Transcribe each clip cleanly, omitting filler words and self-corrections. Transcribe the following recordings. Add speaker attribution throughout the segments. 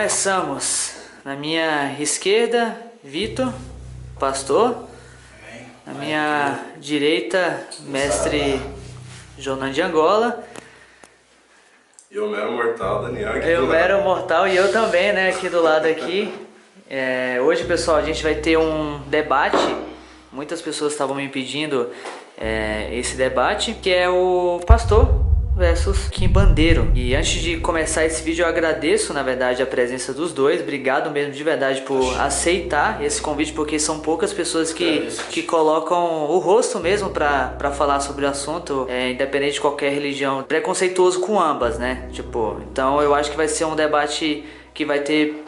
Speaker 1: Começamos. Na minha esquerda, Vitor, pastor. Na minha direita, mestre Jonan de Angola.
Speaker 2: E o mero mortal, Daniel.
Speaker 1: Eu mero mortal e eu também, né, aqui do lado aqui. Hoje, pessoal, a gente vai ter um debate. Muitas pessoas estavam me pedindo esse debate, que é o pastor versus quimbandeiro. E antes de começar esse vídeo, eu agradeço, na verdade, a presença dos dois. Obrigado mesmo de verdade por aceitar esse convite, porque são poucas pessoas que colocam o rosto mesmo para falar sobre o assunto, independente de qualquer religião, preconceituoso com ambas, né? Então eu acho que vai ser um debate que vai ter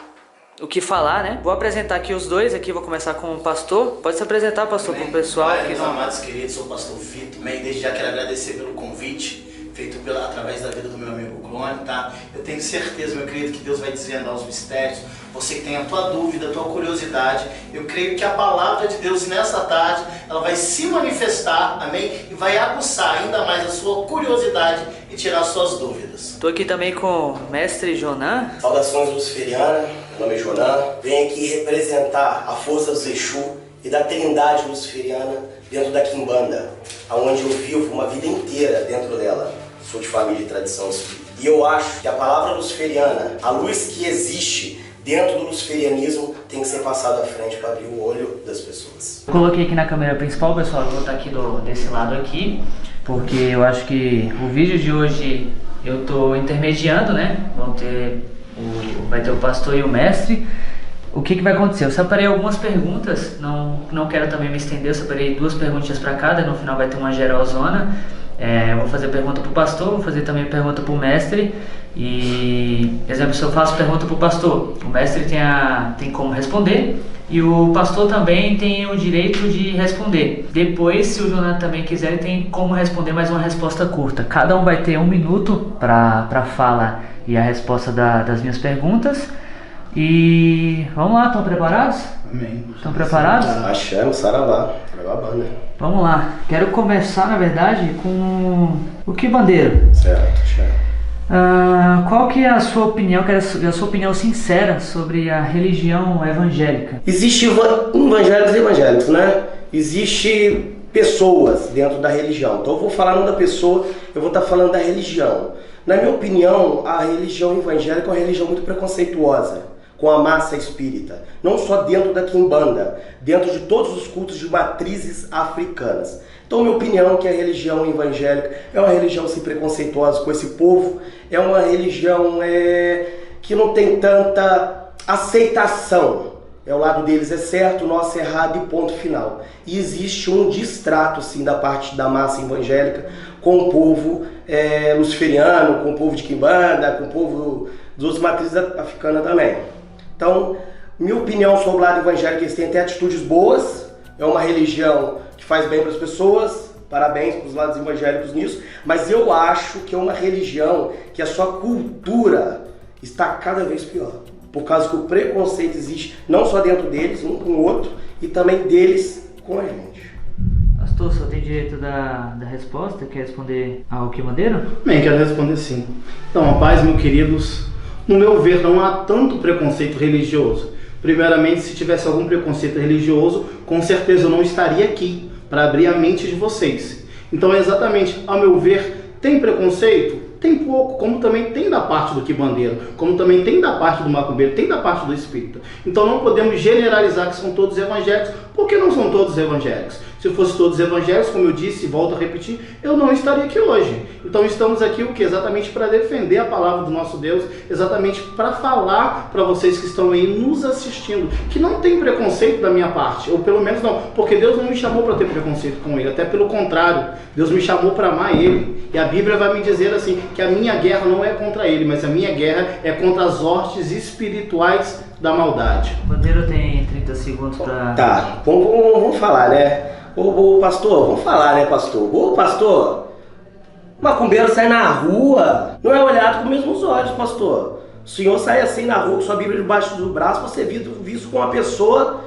Speaker 1: o que falar, né? Vou apresentar aqui os dois. Aqui vou começar com o pastor. Pode se apresentar, pastor, para o pessoal.
Speaker 3: Meus amados queridos, sou o pastor Vitor. Desde já quero agradecer pelo convite feito através da vida do meu amigo Clone, tá? Eu tenho certeza, meu querido, que Deus vai desvendar os mistérios. Você que tem a tua dúvida, a tua curiosidade, eu creio que a palavra de Deus nessa tarde, ela vai se manifestar, amém? E vai aguçar ainda mais a sua curiosidade e tirar as suas dúvidas.
Speaker 1: Estou aqui também com o mestre Jonan.
Speaker 4: Saudações luciferianas, meu nome é Jonan. Venho aqui representar a força do Exu e da Trindade luciferiana dentro da Quimbanda, onde eu vivo uma vida inteira dentro dela. Sou de família de tradição espírita. E eu acho que a palavra luciferiana, a luz que existe dentro do luciferianismo, tem que ser passada à frente para abrir o olho das pessoas.
Speaker 1: Coloquei aqui na câmera principal, pessoal. Eu vou estar aqui desse lado aqui, porque eu acho que o vídeo de hoje eu estou intermediando, né? Vai ter o pastor e o mestre. O que vai acontecer? Eu separei algumas perguntas, não quero também me estender, eu separei 2 perguntinhas para cada, no final vai ter uma geralzona. Eu vou fazer pergunta para o pastor, vou fazer também pergunta para o mestre. E, exemplo, se eu faço pergunta para o pastor, o mestre tem como responder e o pastor também tem o direito de responder. Depois, se o Jonan também quiser, ele tem como responder mais uma resposta curta. Cada um vai ter 1 minuto para fala e a resposta das minhas perguntas. E vamos lá, estão preparados?
Speaker 3: Amém.
Speaker 1: Estão preparados?
Speaker 4: Achamos, saravá, banda.
Speaker 1: Vamos lá. Quero começar, na verdade, com o quimbandeiro.
Speaker 4: Certo.
Speaker 1: Qual que é a sua opinião, quero a sua opinião sincera sobre a religião evangélica?
Speaker 4: Existe evangélicos e evangélicos, né? Existe pessoas dentro da religião. Então eu vou falar não da pessoa, eu vou estar falando da religião. Na minha opinião, a religião evangélica é uma religião muito preconceituosa com a massa espírita, não só dentro da Quimbanda, dentro de todos os cultos de matrizes africanas. Então, minha opinião é que a religião evangélica é uma religião assim, preconceituosa com esse povo, é uma religião que não tem tanta aceitação. O lado deles é certo, o nosso é errado e ponto final. E existe um distrato assim, da parte da massa evangélica com o povo luciferiano, com o povo de Quimbanda, com o povo dos outros matrizes africanas também. Então, minha opinião sobre o lado evangélico, eles têm até atitudes boas, é uma religião que faz bem para as pessoas, parabéns para os lados evangélicos nisso, mas eu acho que é uma religião que a sua cultura está cada vez pior, por causa que o preconceito existe não só dentro deles, um com o outro, e também deles com a gente.
Speaker 1: Pastor, só tem direito da resposta? Quer responder ao quimbandeiro?
Speaker 3: Bem, quero responder sim. Então, a paz, meus queridos. No meu ver, não há tanto preconceito religioso. Primeiramente, se tivesse algum preconceito religioso, com certeza eu não estaria aqui para abrir a mente de vocês. Então, exatamente, ao meu ver, tem preconceito? Tem pouco, como também tem da parte do quimbandeiro, como também tem da parte do macumbeiro, tem da parte do espírita. Então não podemos generalizar que são todos evangélicos, porque não são todos evangélicos. Se fossem todos evangélicos, como eu disse e volto a repetir, eu não estaria aqui hoje. Então estamos aqui o que? Exatamente para defender a palavra do nosso Deus, exatamente para falar para vocês que estão aí nos assistindo, que não tem preconceito da minha parte, ou pelo menos não, porque Deus não me chamou para ter preconceito com ele, até pelo contrário, Deus me chamou para amar ele. E a Bíblia vai me dizer assim, que a minha guerra não é contra ele, mas a minha guerra é contra as hostes espirituais da maldade.
Speaker 1: O bandeiro tem 30 segundos para...
Speaker 4: Tá, vamos falar, né? Ô pastor, vamos falar, né, pastor? Ô pastor, macumbeiro sai na rua, não é olhado com os mesmos olhos, pastor. O senhor sai assim na rua com sua Bíblia debaixo do braço, você é visto com uma pessoa,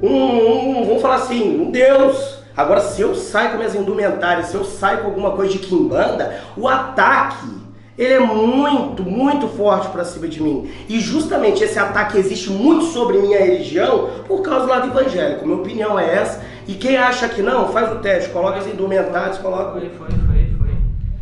Speaker 4: vamos falar assim, um Deus. Agora, se eu saio com minhas indumentárias, se eu saio com alguma coisa de quimbanda, o ataque ele é muito, muito forte para cima de mim. E justamente esse ataque existe muito sobre minha religião por causa do lado evangélico. Minha opinião é essa. E quem acha que não, faz o teste, coloca as indumentárias, coloca...
Speaker 1: Foi.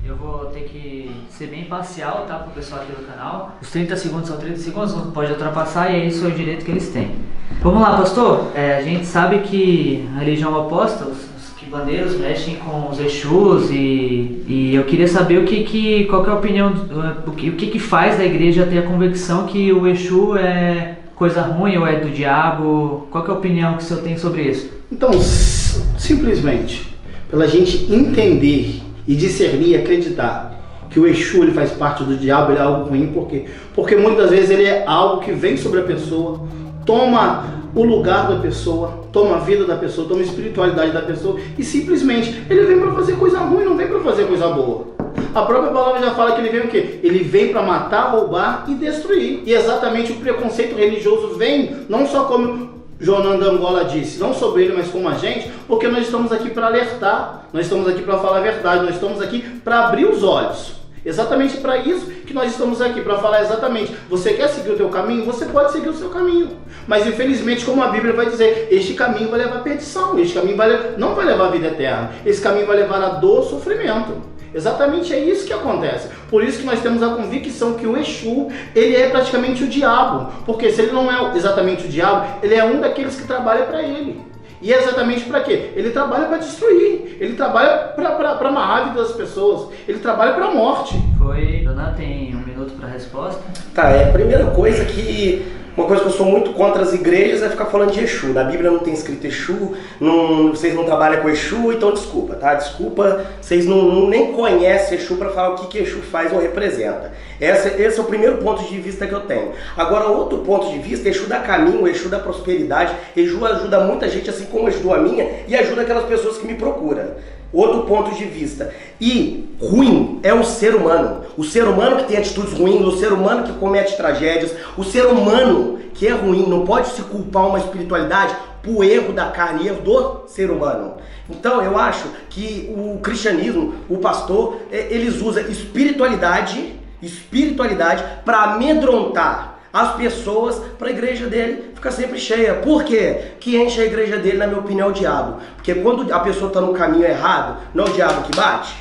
Speaker 1: Eu vou ter que ser bem imparcial, tá, pro pessoal aqui do canal. Os 30 segundos são 30 segundos, não pode ultrapassar e é isso é o direito que eles têm. Vamos lá, pastor. A gente sabe que a religião oposta, os quimbandeiros mexem com os Exus e eu queria saber qual que é a opinião, o que faz da igreja ter a convicção que o Exu é coisa ruim ou é do diabo? Qual que é a opinião que o senhor tem sobre isso?
Speaker 3: Então, simplesmente, pela gente entender e discernir e acreditar que o Exu ele faz parte do diabo, ele é algo ruim, por quê? Porque muitas vezes ele é algo que vem sobre a pessoa, toma o lugar da pessoa, toma a vida da pessoa, toma a espiritualidade da pessoa e simplesmente ele vem para fazer coisa ruim, não vem para fazer coisa boa. A própria palavra já fala que ele vem o quê? Ele vem para matar, roubar e destruir. E exatamente o preconceito religioso vem, não só como Jonan Angola disse, não sobre ele, mas como a gente, porque nós estamos aqui para alertar, nós estamos aqui para falar a verdade, nós estamos aqui para abrir os olhos. Exatamente para isso que nós estamos aqui, para falar exatamente, você quer seguir o teu caminho? Você pode seguir o seu caminho. Mas infelizmente, como a Bíblia vai dizer, este caminho vai levar à perdição, este caminho não vai levar à vida eterna, esse caminho vai levar a dor, sofrimento. Exatamente é isso que acontece. Por isso que nós temos a convicção que o Exu, ele é praticamente o diabo. Porque se ele não é exatamente o diabo, ele é um daqueles que trabalha para ele. E é exatamente para quê? Ele trabalha para destruir. Ele trabalha para amarrar a vida das pessoas. Ele trabalha para a morte.
Speaker 1: Foi. Dona, tem 1 minuto para a resposta.
Speaker 4: Tá, a primeira coisa que... Uma coisa que eu sou muito contra as igrejas é ficar falando de Exu. Na Bíblia não tem escrito Exu, vocês não trabalham com Exu, então desculpa, tá? Desculpa, vocês nem conhecem Exu para falar o que Exu faz ou representa. Esse é o primeiro ponto de vista que eu tenho. Agora, outro ponto de vista, Exu dá caminho, Exu dá prosperidade, Exu ajuda muita gente, assim como ajudou a minha, e ajuda aquelas pessoas que me procuram. Outro ponto de vista. E ruim é o ser humano. O ser humano que tem atitudes ruins, o ser humano que comete tragédias, o ser humano que é ruim. Não pode se culpar uma espiritualidade por erro da carne, erro do ser humano. Então eu acho que o cristianismo, o pastor, eles usam espiritualidade para amedrontar as pessoas, para a igreja dele ficar sempre cheia. Por quê? Que enche a igreja dele, na minha opinião, é o diabo. Porque quando a pessoa está no caminho errado, não é o diabo que bate?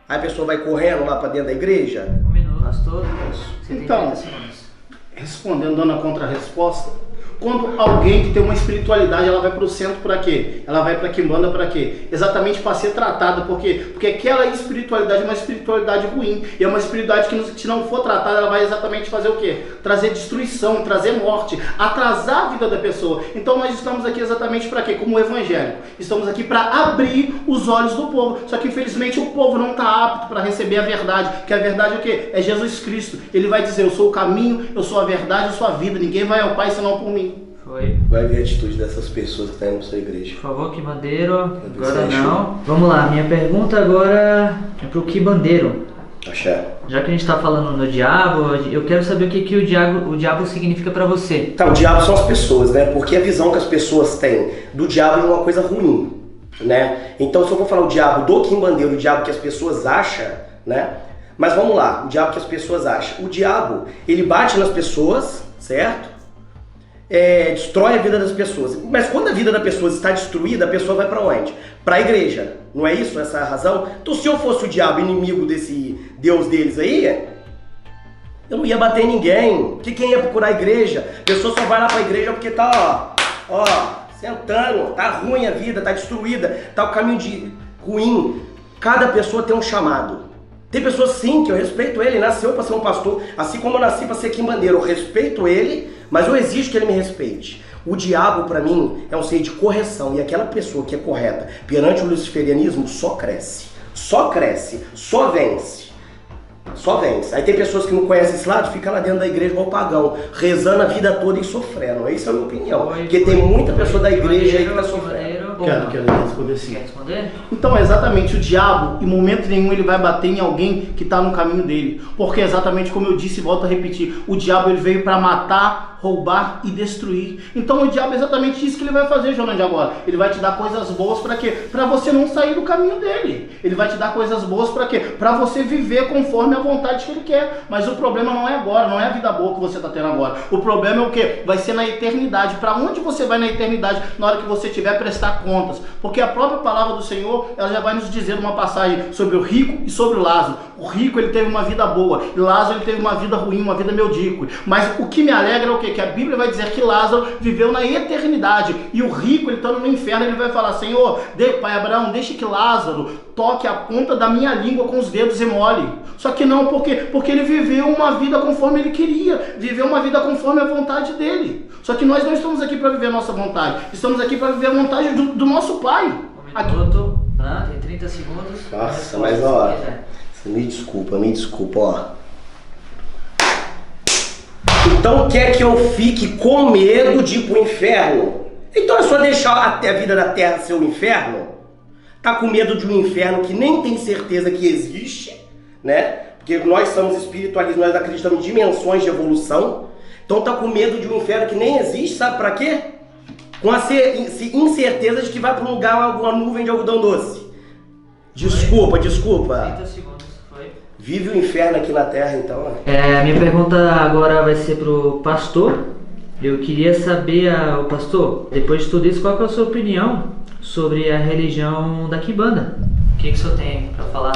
Speaker 4: Aí a pessoa vai correndo lá para dentro da igreja?
Speaker 1: 1 minuto, pastor.
Speaker 3: Então, respondendo, dando a contra-resposta, quando alguém que tem uma espiritualidade, ela vai para o centro para quê? Ela vai para Quimbanda para quê? Exatamente para ser tratada, por quê? Porque aquela espiritualidade é uma espiritualidade ruim, e é uma espiritualidade que se não for tratada, ela vai exatamente fazer o quê? Trazer destruição, trazer morte, atrasar a vida da pessoa. Então nós estamos aqui exatamente para quê? Como evangélico. Estamos aqui para abrir os olhos do povo, só que infelizmente o povo não está apto para receber a verdade, que a verdade é o quê? É Jesus Cristo. Ele vai dizer, eu sou o caminho, eu sou a verdade, eu sou a vida, ninguém vai ao Pai senão por mim.
Speaker 1: Foi.
Speaker 4: Vai ver a atitude dessas pessoas que estão indo na sua igreja.
Speaker 1: Por favor, quibandeiro. Agora não. Vamos lá, minha pergunta agora é pro quibandeiro.
Speaker 4: Axé.
Speaker 1: Já que a gente está falando no diabo, eu quero saber o que o diabo significa para você.
Speaker 4: Tá, o diabo são as pessoas, né? Porque a visão que as pessoas têm do diabo é uma coisa ruim, né? Então se eu vou falar o diabo do quimbandeiro, o diabo que as pessoas acham, né? Mas vamos lá, o diabo que as pessoas acham. O diabo, ele bate nas pessoas, certo? Destrói a vida das pessoas. Mas quando a vida da pessoa está destruída, a pessoa vai para onde? Para a igreja. Não é isso? Essa é a razão? Então se eu fosse o diabo inimigo desse Deus deles aí, eu não ia bater em ninguém. Que quem ia procurar a igreja? A pessoa só vai lá para a igreja porque tá, ó, sentando, tá ruim a vida, tá destruída, tá o caminho de ruim. Cada pessoa tem um chamado. Tem pessoas sim que eu respeito ele, nasceu para ser um pastor, assim como eu nasci para ser quimbandeiro. Eu respeito ele, mas eu exijo que ele me respeite. O diabo, para mim, é um ser de correção. E aquela pessoa que é correta perante o luciferianismo só cresce, só vence. Só vence. Aí tem pessoas que não conhecem esse lado, fica lá dentro da igreja igual pagão, rezando a vida toda e sofrendo. Essa é a minha opinião. Porque tem muita pessoa da igreja aí que está sofrendo.
Speaker 3: Quero responder sim.
Speaker 1: Quer responder?
Speaker 3: Então, exatamente, o diabo, em momento nenhum, ele vai bater em alguém que está no caminho dele. Porque exatamente como eu disse e volto a repetir, o diabo ele veio para matar, roubar e destruir. Então o diabo é exatamente isso que ele vai fazer, Jonas, de agora. Ele vai te dar coisas boas para quê? Para você não sair do caminho dele. Ele vai te dar coisas boas para quê? Para você viver conforme a vontade que ele quer. Mas o problema não é agora, não é a vida boa que você está tendo agora. O problema é o quê? Vai ser na eternidade. Para onde você vai na eternidade na hora que você tiver prestar contas? Porque a própria palavra do Senhor, ela já vai nos dizer uma passagem sobre o rico e sobre o Lázaro. O rico, ele teve uma vida boa, e Lázaro, ele teve uma vida ruim, uma vida medíocre. Mas o que me alegra é o quê? Que a Bíblia vai dizer que Lázaro viveu na eternidade, e o rico, ele estando no inferno, ele vai falar: Senhor, pai Abraão, deixe que Lázaro toque a ponta da minha língua com os dedos e mole. Só que não, porque ele viveu uma vida conforme ele queria, viveu uma vida conforme a vontade dele. Só que nós não estamos aqui para viver a nossa vontade, estamos aqui para viver a vontade do nosso Pai.
Speaker 1: Um minuto, tem 30 segundos.
Speaker 4: Nossa, mas ó, me desculpa, ó. Então quer que eu fique com medo de ir pro inferno? Então é só deixar a vida da terra ser um inferno? Tá com medo de um inferno que nem tem certeza que existe, né? Porque nós somos espiritualistas, nós acreditamos em dimensões de evolução. Então tá com medo de um inferno que nem existe, sabe pra quê? Com a incerteza de que vai para um lugar, alguma nuvem de algodão doce. Desculpa.
Speaker 1: 30 segundos, foi.
Speaker 4: Vive o inferno aqui na terra, então.
Speaker 1: A minha pergunta agora vai ser pro pastor. Eu queria saber, o pastor, depois de tudo isso, qual que é a sua opinião sobre a religião da Quimbanda? O que o senhor tem para falar?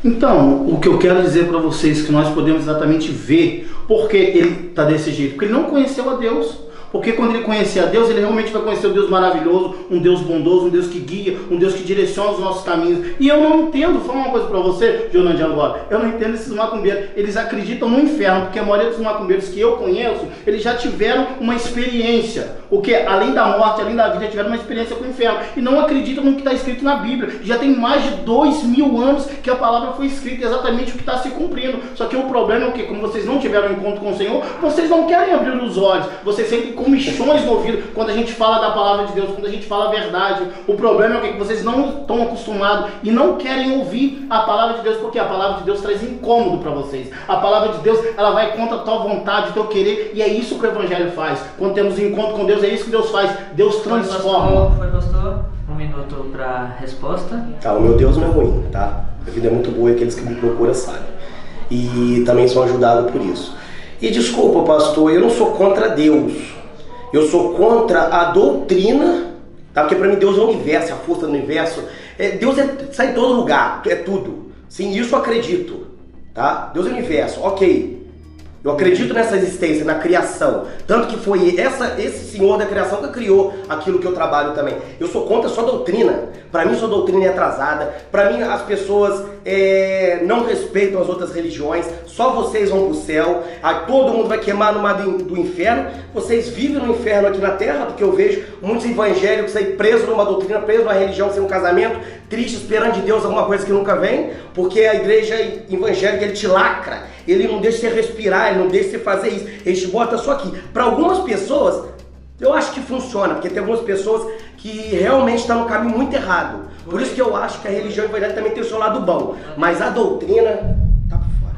Speaker 3: Então, o que eu quero dizer para vocês é que nós podemos exatamente ver porque ele está desse jeito. Porque ele não conheceu a Deus. Porque quando ele conhecer a Deus, ele realmente vai conhecer um Deus maravilhoso, um Deus bondoso, um Deus que guia, um Deus que direciona os nossos caminhos. E eu não entendo, vou falar uma coisa para você, Jonas de agora, eu não entendo esses macumbeiros. Eles acreditam no inferno, porque a maioria dos macumbeiros que eu conheço, eles já tiveram uma experiência. O que? Além da morte, além da vida, já tiveram uma experiência com o inferno. E não acreditam no que está escrito na Bíblia. Já tem mais de 2000 anos que a palavra foi escrita, exatamente o que está se cumprindo. Só que o problema é o que? Como vocês não tiveram um encontro com o Senhor, vocês não querem abrir os olhos. Vocês sentem comichões no ouvido quando a gente fala da palavra de Deus, quando a gente fala a verdade. O problema é o que? Que vocês não estão acostumados e não querem ouvir a palavra de Deus, porque a palavra de Deus traz incômodo para vocês. A palavra de Deus, ela vai contra a tua vontade, o teu querer, e é isso que o Evangelho faz. Quando temos um encontro com Deus, é isso que Deus faz. Deus transforma.
Speaker 1: Foi, pastor? Um minuto para resposta.
Speaker 4: Tá, o meu Deus não é ruim, tá? A vida é muito boa e aqueles que me procuram sabem. E também são ajudados por isso. E desculpa, pastor, eu não sou contra Deus. Eu sou contra a doutrina, tá? Porque para mim Deus é o universo, a força do universo. Deus está em todo lugar, é tudo. Sim, isso eu acredito, tá? Deus é o universo, ok. Eu acredito nessa existência, na criação. Tanto que foi esse senhor da criação que criou aquilo que eu trabalho também. Eu sou contra a sua doutrina. Para mim, sua doutrina é atrasada. Para mim, as pessoas não respeitam as outras religiões. Só vocês vão para o céu. Aí todo mundo vai queimar no mar do inferno. Vocês vivem no inferno aqui na terra, porque eu vejo muitos evangélicos aí presos numa doutrina, presos numa religião sem um casamento, triste, esperando de Deus alguma coisa que nunca vem, porque a igreja evangélica, ele te lacra, ele não deixa você respirar, ele não deixa você fazer isso, ele te bota só aqui. Para algumas pessoas, eu acho que funciona, porque tem algumas pessoas que realmente estão no caminho muito errado. Por isso que eu acho que a religião evangélica também tem o seu lado bom, mas a doutrina tá por fora.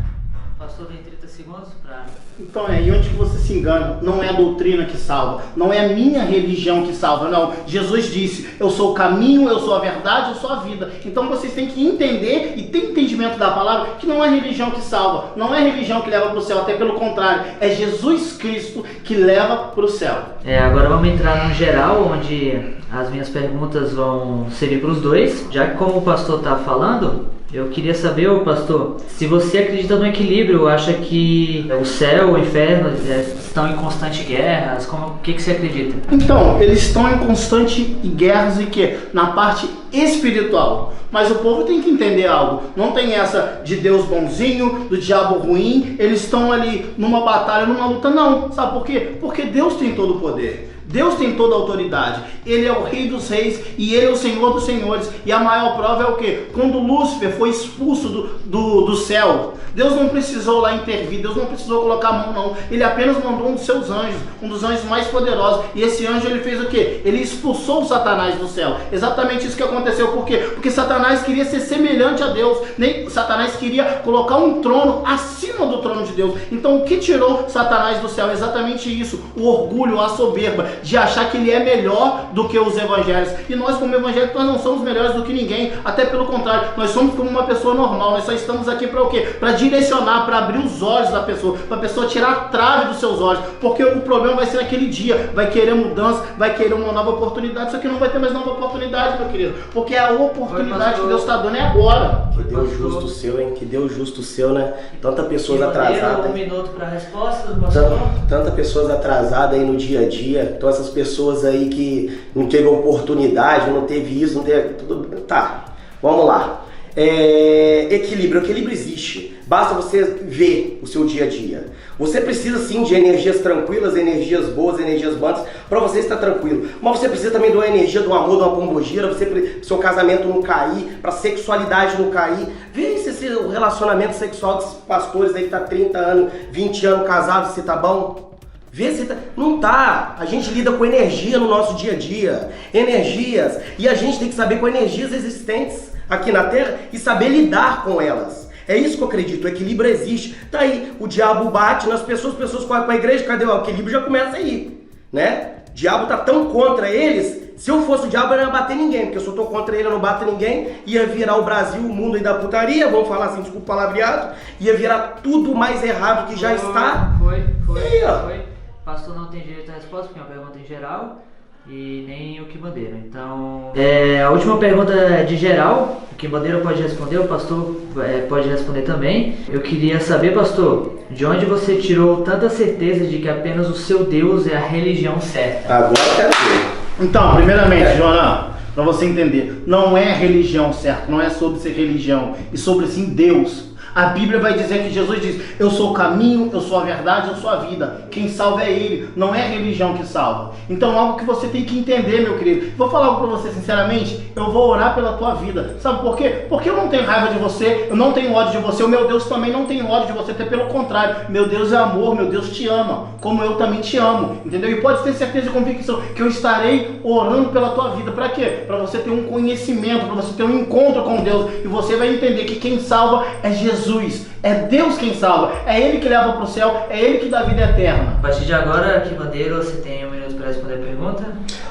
Speaker 1: Pastor, tem 30 segundos para...
Speaker 3: Então e onde que você se engana? Não é a doutrina que salva, não é a minha religião que salva, não. Jesus disse, eu sou o caminho, eu sou a verdade, eu sou a vida. Então vocês têm que entender e ter entendimento da palavra que não é a religião que salva, não é a religião que leva para o céu, até pelo contrário, é Jesus Cristo que leva para o céu.
Speaker 1: Agora vamos entrar no geral, onde as minhas perguntas vão servir para os dois. Já que como o pastor está falando, eu queria saber, pastor, se você acredita no equilíbrio, acha que o céu, o inferno estão em constante guerras, o que você acredita?
Speaker 3: Então, eles estão em constante guerras e que? Na parte espiritual. Mas o povo tem que entender algo. Não tem essa de Deus bonzinho, do diabo ruim. Eles estão ali numa batalha, numa luta, não. Sabe por quê? Porque Deus tem todo o poder. Deus tem toda a autoridade. Ele é o Rei dos Reis e Ele é o Senhor dos Senhores. E a maior prova é o quê? Quando Lúcifer foi expulso do céu, Deus não precisou lá intervir, Deus não precisou colocar a mão, não. Ele apenas mandou um dos seus anjos, um dos anjos mais poderosos. E esse anjo, ele fez o quê? Ele expulsou o Satanás do céu. Exatamente isso que aconteceu. Por quê? Porque Satanás queria ser semelhante a Deus. Satanás queria colocar um trono acima do trono de Deus. Então o que tirou Satanás do céu? Exatamente isso. O orgulho, a soberba, de achar que ele é melhor do que os evangélicos. E nós, como evangélicos, nós não somos melhores do que ninguém. Até pelo contrário, nós somos como uma pessoa normal. Nós só estamos aqui para o quê? Para direcionar, para abrir os olhos da pessoa, para a pessoa tirar a trave dos seus olhos. Porque o problema vai ser naquele dia. Vai querer mudança, vai querer uma nova oportunidade, só que não vai ter mais nova oportunidade, meu querido. Porque a oportunidade que Deus está dando é agora.
Speaker 4: Que Deus justo seu, hein? Que Deus justo seu, né? Tanta pessoas atrasadas.
Speaker 1: Um minuto para a resposta do pastor.
Speaker 4: Tanta pessoas atrasadas aí no dia a dia. Então essas pessoas aí que não teve oportunidade, não teve isso, não teve... Tudo... Tá, vamos lá. Equilíbrio existe. Basta você ver o seu dia a dia. Você precisa sim de energias tranquilas, energias boas, energias boas para você estar tranquilo. Mas você precisa também de uma energia do amor, de uma pombogira, para seu casamento não cair, para a sexualidade não cair. Vê se o relacionamento sexual desses pastores aí que tá 30 anos, 20 anos casados, se tá bom. Vê se tá... Não tá. A gente lida com energia no nosso dia a dia. Energias. E a gente tem que saber com energias existentes aqui na Terra e saber lidar com elas. É isso que eu acredito, o equilíbrio existe. Tá aí, o diabo bate nas pessoas, as pessoas correm para a igreja, cadê o equilíbrio? Já começa aí, né? O diabo tá tão contra eles, se eu fosse o diabo eu não ia bater ninguém, porque se eu tô contra ele eu não bato ninguém, ia virar o Brasil, o mundo aí da putaria, vamos falar assim, desculpa o palavreado, ia virar tudo mais errado que já está.
Speaker 1: Foi.
Speaker 4: Aí,
Speaker 1: Pastor não tem direito à resposta, porque é uma pergunta em geral. E nem o Quibandeira. Então, a última pergunta é de geral. O Quibandeira pode responder, o pastor pode responder também. Eu queria saber, pastor, de onde você tirou tanta certeza de que apenas o seu Deus é a religião certa?
Speaker 4: Agora quero ver.
Speaker 3: Então, primeiramente, Joana, para você entender, não é religião certa, não é sobre ser religião, e sobre sim Deus. A Bíblia vai dizer que Jesus diz: eu sou o caminho, eu sou a verdade, eu sou a vida. Quem salva é Ele, não é a religião que salva. Então algo que você tem que entender, meu querido. Vou falar algo para você sinceramente, eu vou orar pela tua vida. Sabe por quê? Porque eu não tenho raiva de você, eu não tenho ódio de você, o meu Deus também não tem ódio de você, até pelo contrário. Meu Deus é amor, meu Deus te ama, como eu também te amo, entendeu? E pode ter certeza e convicção que eu estarei orando pela tua vida. Para quê? Para você ter um conhecimento, para você ter um encontro com Deus, e você vai entender que quem salva é Jesus. É Deus quem salva, é Ele que leva para o céu, é Ele que dá vida eterna.
Speaker 1: A partir de agora, Quibandeira, você tem um minuto para responder a pergunta.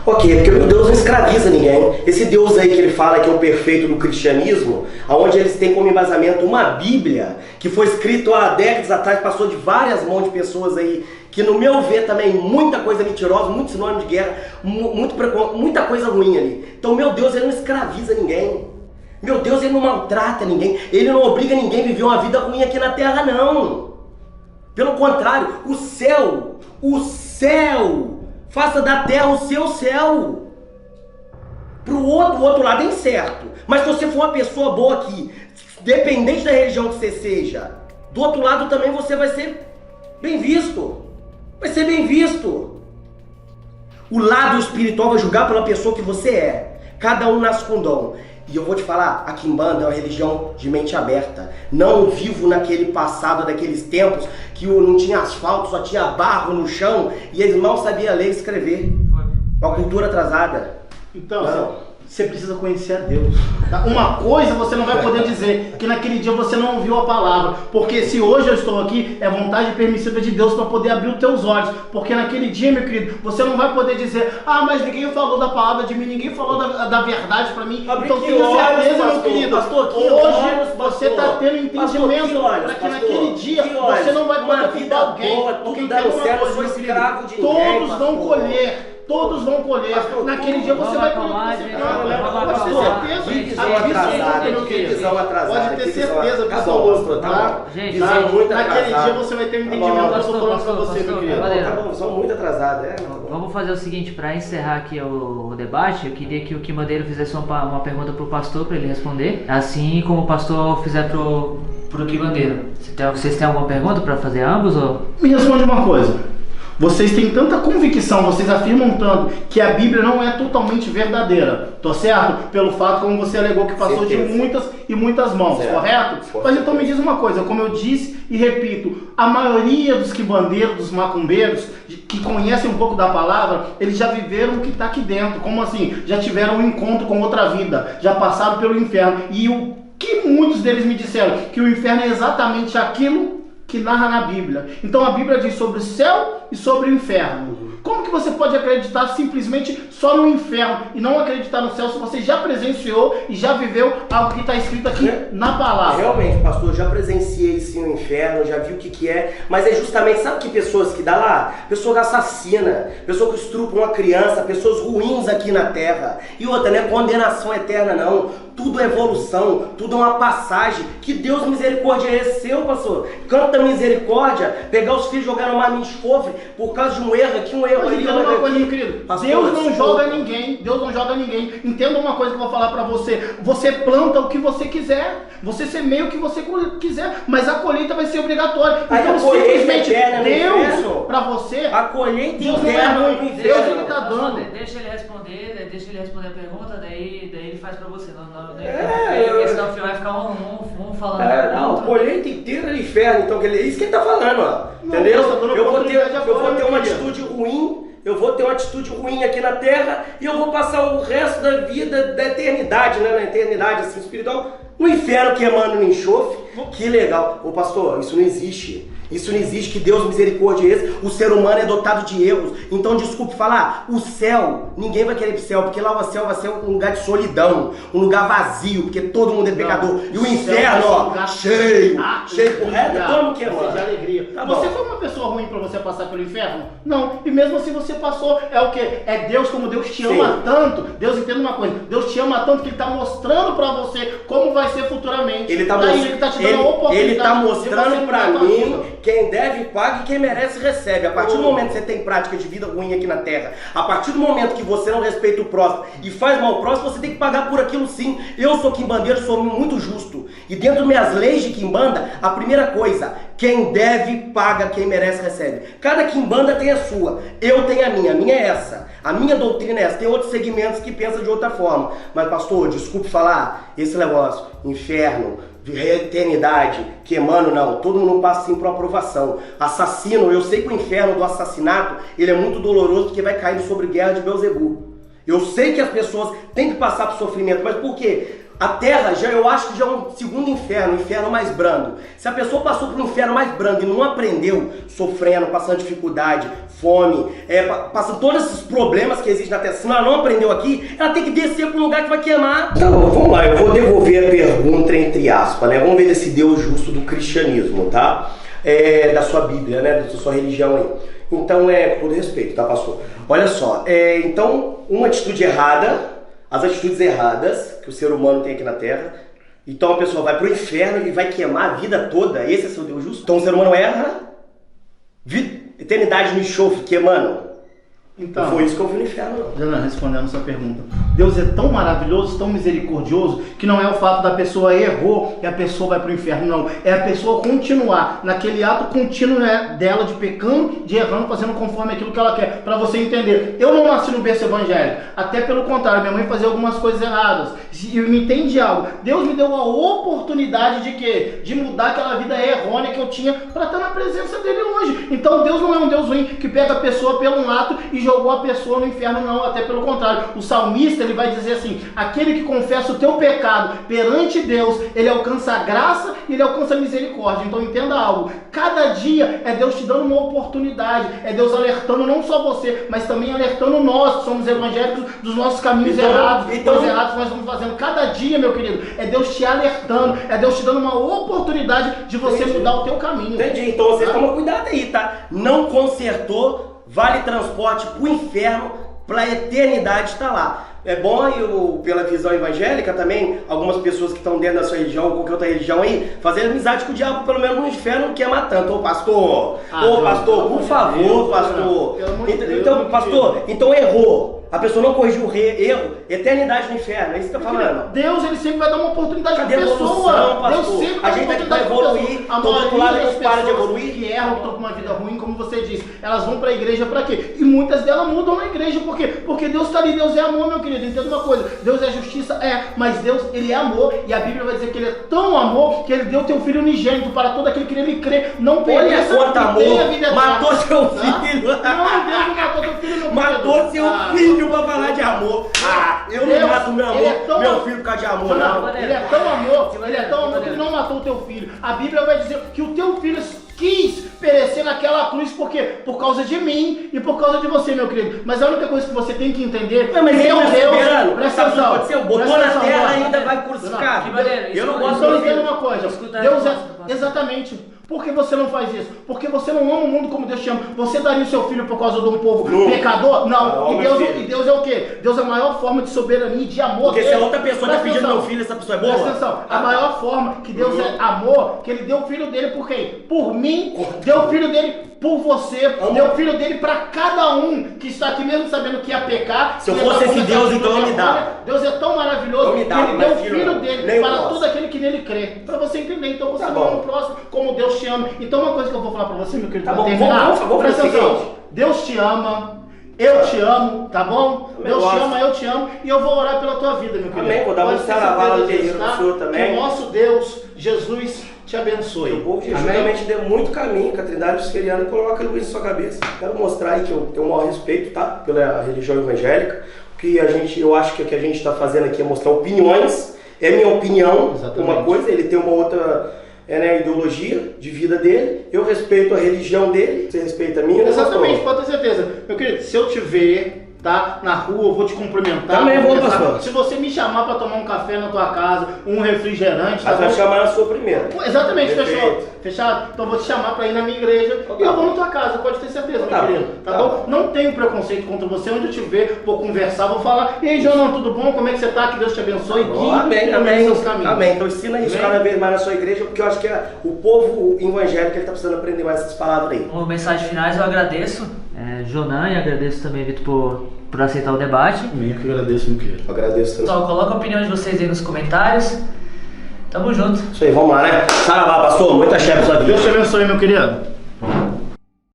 Speaker 4: Ok, porque meu Deus não escraviza ninguém. Esse Deus aí que ele fala que é o perfeito do cristianismo, onde eles têm como embasamento uma Bíblia que foi escrito há décadas atrás, passou de várias mãos de pessoas aí, que no meu ver também muita coisa mentirosa, muito sinônimo de guerra, muita coisa ruim ali. Então meu Deus, ele não escraviza ninguém. Meu Deus, ele não maltrata ninguém, ele não obriga ninguém a viver uma vida ruim aqui na terra, não. Pelo contrário, o céu, faça da terra o seu céu. O outro lado é incerto, mas se você for uma pessoa boa aqui, dependente da religião que você seja, do outro lado também você vai ser bem visto. Vai ser bem visto. O lado espiritual vai julgar pela pessoa que você é. Cada um nasce com dom. E eu vou te falar, a Quimbanda é uma religião de mente aberta. Não vivo naquele passado, daqueles tempos que não tinha asfalto, só tinha barro no chão e eles mal sabiam ler e escrever. Uma cultura atrasada.
Speaker 3: Então, você precisa conhecer a Deus. Tá? Uma coisa você não vai poder dizer, que naquele dia você não ouviu a palavra. Porque se hoje eu estou aqui, é vontade permissiva de Deus para poder abrir os teus olhos. Porque naquele dia, meu querido, você não vai poder dizer: ah, mas ninguém falou da palavra de mim, ninguém falou da verdade para mim. Então tenha certeza, meu querido, hoje você está tendo entendimento para que naquele dia você não vai poder culpar alguém. Porque entenda uma coisa, meu querido, todos vão colher. Todos vão colher. Naquele dia você vai colher. Pode ter certeza. Pode ter certeza, pessoal.
Speaker 1: Gente,
Speaker 3: naquele dia você vai ter um entendimento que eu estou falando pra você, meu querido.
Speaker 4: Tá bom, são muito atrasados,
Speaker 1: Vamos fazer o seguinte, para encerrar aqui o debate, eu queria que o Quibandeira fizesse uma pergunta pro pastor para ele responder, assim como o pastor fizer pro Quibandeira. Vocês têm alguma pergunta para fazer ambos? Ou?
Speaker 3: Me responde uma coisa. Vocês têm tanta convicção, vocês afirmam tanto que a Bíblia não é totalmente verdadeira, tô certo? Pelo fato como você alegou que passou de muitas e muitas mãos, correto? Mas então me diz uma coisa, como eu disse e repito, a maioria dos quimbandeiros, dos macumbeiros, que conhecem um pouco da palavra, eles já viveram o que está aqui dentro. Como assim? Já tiveram um encontro com outra vida, já passaram pelo inferno. E o que muitos deles me disseram? Que o inferno é exatamente aquilo que narra na Bíblia. Então a Bíblia diz sobre o céu e sobre o inferno. Como que você pode acreditar simplesmente só no inferno e não acreditar no céu se você já presenciou e já viveu algo que está escrito aqui na palavra?
Speaker 4: Realmente, pastor, eu já presenciei sim o inferno, já vi o que é, mas é justamente, sabe que pessoas que dá lá? Pessoa que assassina, pessoa que estrupa uma criança, pessoas ruins aqui na terra. E outra, não é condenação eterna não, tudo é evolução, tudo é uma passagem. Que Deus misericórdia é esse seu, pastor? Canta misericórdia, pegar os filhos e jogar no mar de enxofre por causa de um erro aqui, um erro.
Speaker 3: Mas entenda uma coisa, meu querido,
Speaker 4: pastor,
Speaker 3: Deus não joga ninguém, Deus não joga ninguém. Entenda uma coisa que eu vou falar pra você, você planta o que você quiser, você semeia o que você quiser, mas a colheita vai ser obrigatória. Então simplesmente Deus, pra você,
Speaker 4: a colheita
Speaker 3: Deus não é ruim, Deus ele tá dando.
Speaker 1: Deixa ele responder a pergunta, daí ele faz pra você. Porque senão o filho vai ficar um falando.
Speaker 4: Não, a colheita inteira é inferno, então isso que ele tá falando, ó. Entendeu? Eu vou ter uma atitude ruim, eu vou ter uma atitude ruim aqui na terra e eu vou passar o resto da vida, da eternidade, né? Na eternidade assim, espiritual, no inferno queimando no enxofre. Que legal. Ô pastor, isso não existe. Isso não existe, que Deus misericórdia é esse. O ser humano é dotado de erros. Então, desculpe falar, o céu, ninguém vai querer ir pro céu, porque lá o céu vai ser um lugar de solidão, um lugar vazio, porque todo mundo é pecador. E o inferno, ó, cheio, correto? Como que é, mano?
Speaker 3: De alegria. Você foi uma pessoa ruim pra você passar pelo inferno? Não. E mesmo assim você passou, é o quê? É Deus, como Deus te ama tanto. Deus, entenda uma coisa, Deus te ama tanto que Ele tá mostrando pra você como vai ser futuramente.
Speaker 4: Ele tá
Speaker 3: te dando a oportunidade.
Speaker 4: Ele tá mostrando pra mim. Quem deve, paga, e quem merece, recebe. A partir do momento que você tem prática de vida ruim aqui na terra, a partir do momento que você não respeita o próximo e faz mal ao próximo, você tem que pagar por aquilo sim. Eu sou quimbandeiro, sou muito justo. E dentro das minhas leis de quimbanda, a primeira coisa, quem deve, paga, quem merece, recebe. Cada quimbanda tem a sua, eu tenho a minha é essa. A minha doutrina é essa. Tem outros segmentos que pensam de outra forma. Mas pastor, desculpe falar, esse negócio, inferno, eternidade, queimando, não, todo mundo passa assim por aprovação. Assassino, eu sei que o inferno do assassinato, ele é muito doloroso porque vai cair sobre guerra de Beelzebu. Eu sei que as pessoas têm que passar por sofrimento, mas por quê? A terra, eu acho que já é um segundo inferno, um inferno mais brando. Se a pessoa passou por um inferno mais brando e não aprendeu, sofrendo, passando dificuldade, fome, passando todos esses problemas que existem na terra, se ela não aprendeu aqui, ela tem que descer para um lugar que vai queimar. Então, vamos lá, eu vou devolver a pergunta entre aspas, né? Vamos ver desse Deus justo do cristianismo, tá? Da sua Bíblia, né? Da sua religião aí. Então, com todo respeito, tá, pastor? Olha só, então, uma atitude errada, as atitudes erradas que o ser humano tem aqui na Terra. Então a pessoa vai pro inferno e vai queimar a vida toda. Esse é seu Deus justo? Então o ser humano erra, eternidade no enxofre, queimando. Então, não foi isso que eu vi no inferno, não.
Speaker 3: Já respondendo a sua pergunta. Deus é tão maravilhoso, tão misericordioso, que não é o fato da pessoa errou e a pessoa vai para o inferno, não. É a pessoa continuar naquele ato contínuo, né, dela de pecando, de errando, fazendo conforme aquilo que ela quer. Para você entender, eu não nasci no berço evangélico. Até pelo contrário, minha mãe fazia algumas coisas erradas. E me entende algo. Deus me deu a oportunidade de quê? De mudar aquela vida errônea que eu tinha para estar na presença dele hoje. Então Deus não é um Deus ruim que pega a pessoa pelo ato e jogou a pessoa no inferno, não, até pelo contrário. O salmista, ele vai dizer assim: aquele que confessa o teu pecado perante Deus, ele alcança a graça e ele alcança a misericórdia. Então entenda algo, cada dia é Deus te dando uma oportunidade, é Deus alertando não só você, mas também alertando nós, que somos evangélicos, dos nossos caminhos errados, os errados que nós vamos fazendo. Cada dia, meu querido, é Deus te alertando, é Deus te dando uma oportunidade de você mudar o teu caminho.
Speaker 4: Entendi, então você toma cuidado aí, tá? Não consertou, vale transporte pro inferno, pra eternidade tá lá. É bom, eu, pela visão evangélica também, algumas pessoas que estão dentro da sua religião ou qualquer outra religião aí, fazer amizade com o diabo, pelo menos no inferno, não queima tanto. Ô pastor, por favor, pastor. Então, pastor, então errou. a pessoa não corrigiu o erro, eternidade no inferno, é isso que eu tô falando.
Speaker 3: Deus, ele sempre vai dar uma oportunidade
Speaker 4: Cadê
Speaker 3: pra
Speaker 4: a
Speaker 3: pessoa.
Speaker 4: evolução, pastor?
Speaker 3: Deus sempre dá
Speaker 4: A
Speaker 3: uma
Speaker 4: gente tá aqui pra
Speaker 3: oportunidade pra
Speaker 4: evoluir,
Speaker 3: pessoa. A
Speaker 4: todo outro lado
Speaker 3: maioria
Speaker 4: não
Speaker 3: das
Speaker 4: para de
Speaker 3: pessoas
Speaker 4: evoluir.
Speaker 3: que erram, que estão com uma vida ruim, como você disse, elas vão pra igreja pra quê? E muitas delas mudam na igreja, por quê? Porque Deus tá ali, Deus é amor, meu querido. Entenda uma coisa, Deus é justiça, mas Deus, ele é amor, e a Bíblia vai dizer que ele é tão amor, que ele deu teu filho unigênito para todo aquele que nele crê, não pereça,
Speaker 4: Olha quanto amor,
Speaker 3: tenha vida eterna.
Speaker 4: matou seu filho.
Speaker 3: Não, Deus não matou teu filho, meu
Speaker 4: Matou seu filho pra falar de amor. Eu
Speaker 3: Deus,
Speaker 4: não mato meu
Speaker 3: ele é tão
Speaker 4: meu filho por causa de amor, não.
Speaker 3: Ele é tão amor que ele não matou o teu filho. A Bíblia vai dizer que o teu filho quis perecer naquela cruz, por quê? Por causa de mim e por causa de você, meu querido. Mas a única coisa que você tem que entender
Speaker 4: Mas ele
Speaker 3: meu
Speaker 4: não é
Speaker 3: Deus,
Speaker 4: soberano.
Speaker 3: presta atenção.
Speaker 4: Botou na terra e ainda vai crucificado.
Speaker 1: Que maneiro,
Speaker 4: Eu não
Speaker 1: isso-
Speaker 4: gosto
Speaker 3: Então
Speaker 4: de
Speaker 3: entenda uma coisa,
Speaker 1: Escuta
Speaker 3: Deus
Speaker 1: essa
Speaker 3: é...
Speaker 1: palavra.
Speaker 3: Exatamente. Por que você não faz isso? Porque você não ama o mundo como Deus te ama. Você daria o seu filho por causa de um povo pecador? Não.
Speaker 4: Não,
Speaker 3: E Deus é o quê? Deus é a maior forma de soberania e de amor.
Speaker 4: Porque se
Speaker 3: dele.
Speaker 4: a outra pessoa tá
Speaker 3: Presta
Speaker 4: pedindo
Speaker 3: atenção.
Speaker 4: meu filho, essa pessoa é boa?
Speaker 3: Presta atenção. A maior forma que Deus é amor, que ele deu o filho dele por quem? Por mim, deu o filho dele por você, deu o filho dele para cada um que está aqui mesmo sabendo que ia pecar.
Speaker 4: Se eu
Speaker 3: que
Speaker 4: fosse
Speaker 3: ia
Speaker 4: esse
Speaker 3: começar
Speaker 4: Deus,
Speaker 3: a
Speaker 4: então eu me dava.
Speaker 3: Deus é tão maravilhoso
Speaker 4: Eu me
Speaker 3: que
Speaker 4: dava,
Speaker 3: ele
Speaker 4: mas
Speaker 3: deu o
Speaker 4: filho
Speaker 3: filho
Speaker 4: não.
Speaker 3: dele
Speaker 4: Nem
Speaker 3: para
Speaker 4: gosto.
Speaker 3: todo aquele que nele crê. Para você entender, então você
Speaker 4: Tá
Speaker 3: não ama
Speaker 4: bom.
Speaker 3: o próximo como Deus te ama. Então uma coisa que eu vou falar para você, meu querido,
Speaker 4: Tá
Speaker 3: pra
Speaker 4: bom,
Speaker 3: terminar,
Speaker 4: vamos
Speaker 3: presta
Speaker 4: fazer o
Speaker 3: atenção.
Speaker 4: seguinte.
Speaker 3: Deus te ama, eu te amo, tá bom?
Speaker 4: Também
Speaker 3: Deus te
Speaker 4: gosto.
Speaker 3: ama, eu te amo e eu vou orar pela tua vida, meu querido.
Speaker 4: Amém, vou dar
Speaker 3: Pode
Speaker 4: muito
Speaker 3: ter
Speaker 4: saravá
Speaker 3: certeza
Speaker 4: no
Speaker 3: disso,
Speaker 4: terreiro do Senhor também.
Speaker 3: Que o nosso Deus, Jesus, te abençoe.
Speaker 4: O povo de Jesus
Speaker 3: Amém?
Speaker 4: também te deu muito caminho, que a Trindade Luciferiana coloca a luz em sua cabeça. Quero mostrar aí que eu tenho o maior respeito, tá? Pela religião evangélica. O que eu acho que o que a gente está fazendo aqui é mostrar opiniões. É minha opinião,
Speaker 3: Exatamente.
Speaker 4: uma coisa, ele tem uma outra ideologia de vida dele. Eu respeito a religião dele, você respeita a minha. né,
Speaker 3: Exatamente,
Speaker 4: pastor?
Speaker 3: pode ter certeza. Meu querido, se eu te ver, tá, na rua, eu vou te cumprimentar.
Speaker 4: Também vou,
Speaker 3: conversar.
Speaker 4: pastor.
Speaker 3: Se você me chamar para tomar um café na tua casa, um refrigerante, tá
Speaker 4: Mas vai
Speaker 3: bom?
Speaker 4: chamar a sua primeira.
Speaker 3: Exatamente,
Speaker 4: Perfeito.
Speaker 3: fechou. Fechado? Então eu vou te chamar para ir na minha igreja
Speaker 4: Então
Speaker 3: e
Speaker 4: tá
Speaker 3: eu
Speaker 4: bom.
Speaker 3: vou na tua casa, pode ter certeza,
Speaker 4: Tá
Speaker 3: meu
Speaker 4: bom.
Speaker 3: querido. Tá
Speaker 4: Tá
Speaker 3: bom?
Speaker 4: bom.
Speaker 3: Não tenho preconceito contra você, onde eu te ver, vou conversar, vou falar. E aí, Jonão, tudo bom? Como é que você tá? Que Deus te abençoe.
Speaker 4: Amém,
Speaker 3: Guie
Speaker 4: amém.
Speaker 3: seus caminhos.
Speaker 4: Amém. Então ensina isso
Speaker 3: Amém.
Speaker 4: cada vez mais na sua igreja, porque eu acho que o povo evangélico ele está precisando aprender mais essas palavras aí.
Speaker 1: Como mensagem finais, eu agradeço, Jonan, e agradeço também, Vitor, por aceitar o debate.
Speaker 3: Eu que agradeço, meu querido.
Speaker 4: Eu agradeço.
Speaker 1: Pessoal, coloca a opinião de vocês aí nos comentários. Tamo junto.
Speaker 4: Isso aí, vamos lá, né? Saravá, pastor. Muita chefe pra sua vida.
Speaker 3: Deus te abençoe, meu querido.